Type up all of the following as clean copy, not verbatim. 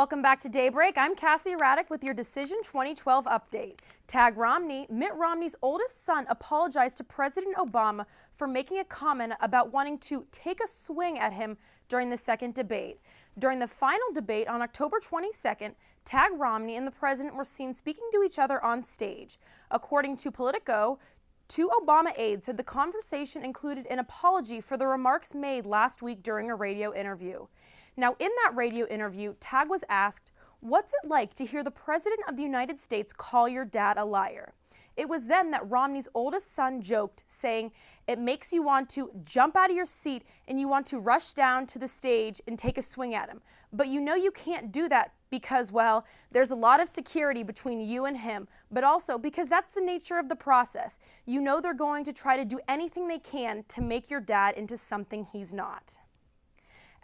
Welcome back to Daybreak. I'm Cassie Radack with your Decision 2012 update. Tag Romney, Mitt Romney's oldest son, apologized to President Obama for making a comment about wanting to take a swing at him during the second debate. During the final debate on October 22nd, Tag Romney and the president were seen speaking to each other on stage. According to Politico, two Obama aides said the conversation included an apology for the remarks made last week during a radio interview. Now, in that radio interview, Tag was asked, "What's it like to hear the President of the United States call your dad a liar?" It was then that Romney's oldest son joked, saying, "It makes you want to jump out of your seat and you want to rush down to the stage and take a swing at him. But you know you can't do that because, well, there's a lot of security between you and him, but also because that's the nature of the process. You know they're going to try to do anything they can to make your dad into something he's not."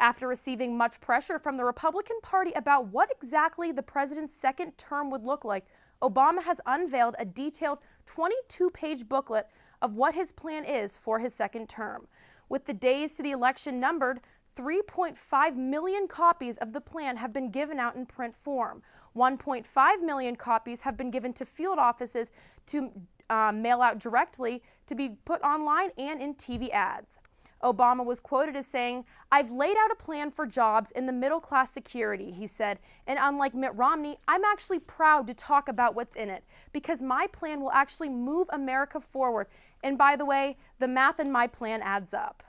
After receiving much pressure from the Republican Party about what exactly the president's second term would look like, Obama has unveiled a detailed 22-page booklet of what his plan is for his second term. With the days to the election numbered, 3.5 million copies of the plan have been given out in print form. 1.5 million copies have been given to field offices to mail out directly, to be put online and in TV ads. Obama was quoted as saying, "I've laid out a plan for jobs in the middle-class security," he said, "and unlike Mitt Romney, I'm actually proud to talk about what's in it, because my plan will actually move America forward. And by the way, the math in my plan adds up."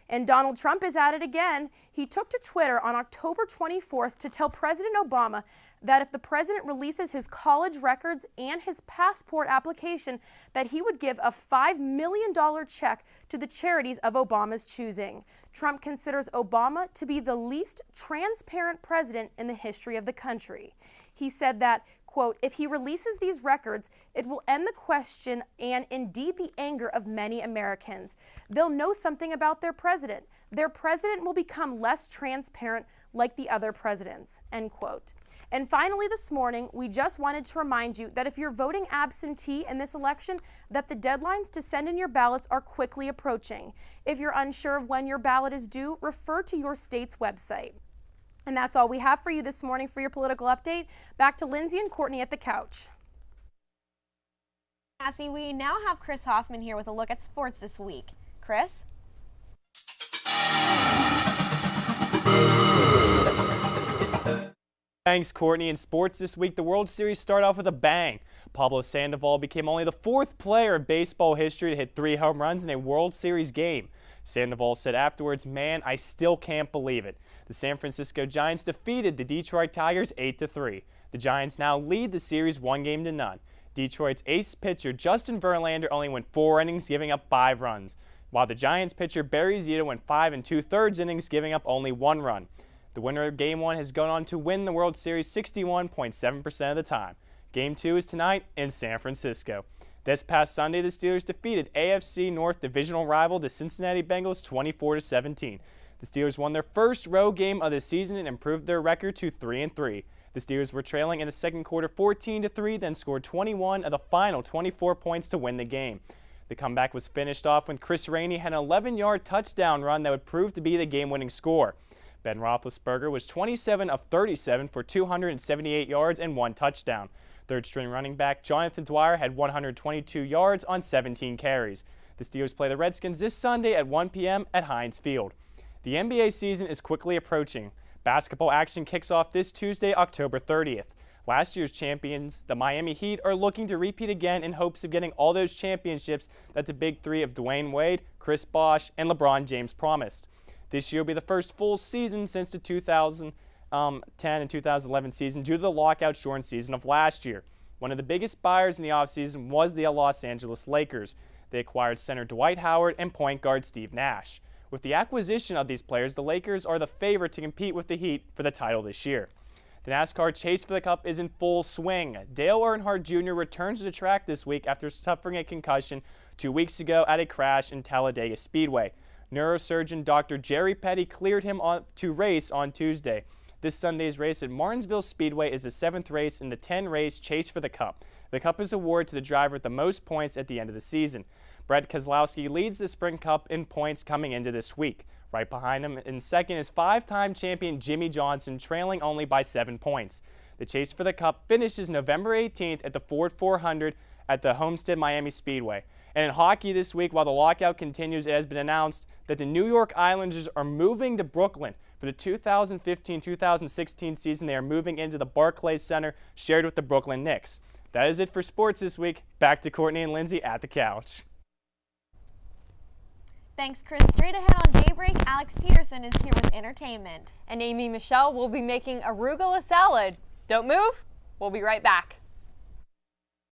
And Donald Trump is at it again. He took to Twitter on October 24th to tell President Obama that if the president releases his college records and his passport application, that he would give a $5 million check to the charities of Obama's choosing. Trump considers Obama to be the least transparent president in the history of the country. He said that, quote, "If he releases these records, it will end the question and indeed the anger of many Americans. They'll know something about their president. Their president will become less transparent like the other presidents," end quote. And finally this morning, we just wanted to remind you that if you're voting absentee in this election, that the deadlines to send in your ballots are quickly approaching. If you're unsure of when your ballot is due, refer to your state's website. And that's all we have for you this morning for your political update. Back to Lindsey and Courtney at the couch. Cassie, we now have Chris Hoffman here with a look at sports this week. Chris? Thanks, Courtney. In sports this week, the World Series started off with a bang. Pablo Sandoval became only the fourth player in baseball history to hit 3 home runs in a World Series game. Sandoval said afterwards, "Man, I still can't believe it." The San Francisco Giants defeated the Detroit Tigers 8-3. The Giants now lead the series 1-0. Detroit's ace pitcher Justin Verlander only went 4 innings, giving up 5 runs, while the Giants pitcher Barry Zito went 5 2/3 innings, giving up only 1 run. The winner of Game 1 has gone on to win the World Series 61.7% of the time. Game 2 is tonight in San Francisco. This past Sunday, the Steelers defeated AFC North divisional rival the Cincinnati Bengals 24-17. The Steelers won their first road game of the season and improved their record to 3-3. The Steelers were trailing in the second quarter 14-3, then scored 21 of the final 24 points to win the game. The comeback was finished off when Chris Rainey had an 11-yard touchdown run that would prove to be the game-winning score. Ben Roethlisberger was 27 of 37 for 278 yards and 1 touchdown. Third-string running back Jonathan Dwyer had 122 yards on 17 carries. The Steelers play the Redskins this Sunday at 1 p.m. at Heinz Field. The NBA season is quickly approaching. Basketball action kicks off this Tuesday, October 30th. Last year's champions, the Miami Heat, are looking to repeat again in hopes of getting all those championships that the big three of Dwayne Wade, Chris Bosh, and LeBron James promised. This year will be the first full season since the 2010 and 2011 season due to the lockout-shortened season of last year. One of the biggest buyers in the offseason was the Los Angeles Lakers. They acquired center Dwight Howard and point guard Steve Nash. With the acquisition of these players, the Lakers are the favorite to compete with the Heat for the title this year. The NASCAR chase for the Cup is in full swing. Dale Earnhardt Jr. returns to the track this week after suffering a concussion 2 weeks ago at a crash in Talladega Speedway. Neurosurgeon Dr. Jerry Petty cleared him to race on Tuesday. This Sunday's race at Martinsville Speedway is the 7th race in the 10-race chase for the Cup. The Cup is awarded to the driver with the most points at the end of the season. Brett Keselowski leads the Sprint Cup in points coming into this week. Right behind him in second is five-time champion Jimmy Johnson, trailing only by 7 points. The chase for the Cup finishes November 18th at the Ford 400 at the Homestead Miami Speedway. And in hockey this week, while the lockout continues, it has been announced that the New York Islanders are moving to Brooklyn for the 2015-2016 season. They are moving into the Barclays Center, shared with the Brooklyn Knicks. That is it for sports this week. Back to Courtney and Lindsey at the couch. Thanks, Chris. Straight ahead on Daybreak, Alex Peterson is here with entertainment. And Amy Michelle will be making arugula salad. Don't move. We'll be right back.